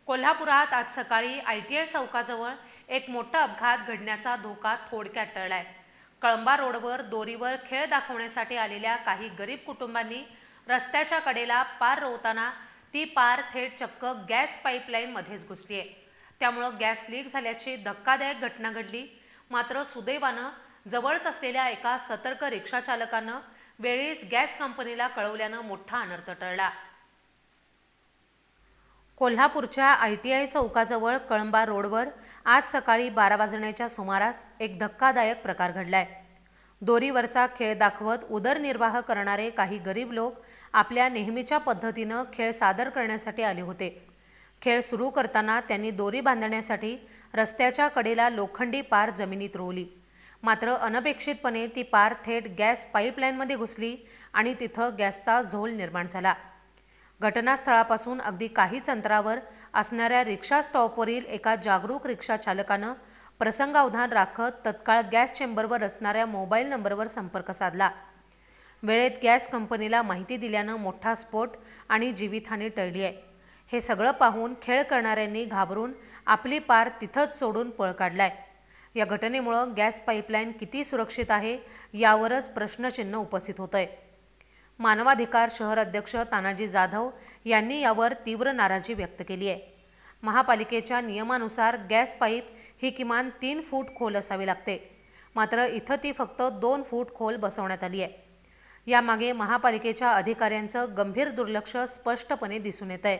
कोल्हापुरात आज सकाळी ITI चौकाजवळ एक मोठा अपघात घडण्याचा धोका थोडक्यात टळलाय। कळंबा रोडवर दोरीवर खेळ दाखवण्यासाठी आलेल्या काही गरीब कुटुंबांनी रस्त्याच्या कडेला पार रोवताना ती पार थेट चक्क गॅस पाईपलाईन मध्येच घुसली आहे। त्यामुळे गॅस लीक झाल्याची धक्कादायक घटना घडली। मात्र सुदैवानं जवळच असलेल्या एका सतर्क रिक्षा चालकानं वेळीच गॅस कंपनीला कळवल्यानं मोठा अनर्थ टळला। कोल्हापूरच्या ITI चौकाजवळ कळंबा रोडवर आज सकाळी 12 वाजण्याच्या सुमारास एक धक्कादायक प्रकार घडलाय। दोरीवरचा खेळ दाखवत उदरनिर्वाह करणारे काही गरीब लोक आपल्या नेहमीच्या पद्धतीनं खेळ सादर करण्यासाठी आले होते। खेळ सुरू करताना त्यांनी दोरी बांधण्यासाठी रस्त्याच्या कडेला लोखंडी पार जमिनीत रोवली। मात्र अनपेक्षितपणे ती पार थेट गॅस पाईपलाईनमध्ये घुसली आणि तिथं गॅसचा झोल निर्माण झाला। घटनास्थळापासून अगदी काहीच अंतरावर असणाऱ्या रिक्षा स्टॉपवरील एका जागरूक रिक्षा चालकानं प्रसंगावधान राखत तत्काळ गॅस चेंबरवर असणाऱ्या मोबाईल नंबरवर संपर्क साधला। वेळेत गॅस कंपनीला माहिती दिल्यानं मोठा स्फोट आणि जीवितहानी टळली आहे। हे सगळं पाहून खेळ करणाऱ्यांनी घाबरून आपली पार तिथंच सोडून पळ काढलाय। या घटनेमुळे गॅस पाईपलाईन किती सुरक्षित आहे यावरच प्रश्नचिन्ह उपस्थित होतंय। मानवाधिकार शहर अध्यक्ष तानाजी जाधव यांनी यावर तीव्र नाराजी व्यक्त केली आहे। महापालिकेच्या नियमानुसार गॅस पाईप ही किमान 3 फूट खोल असावी लागते, मात्र इथं ती फक्त 2 फूट खोल बसवण्यात आली आहे। यामागे महापालिकेच्या अधिकाऱ्यांचं गंभीर दुर्लक्ष स्पष्टपणे दिसून येत आहे।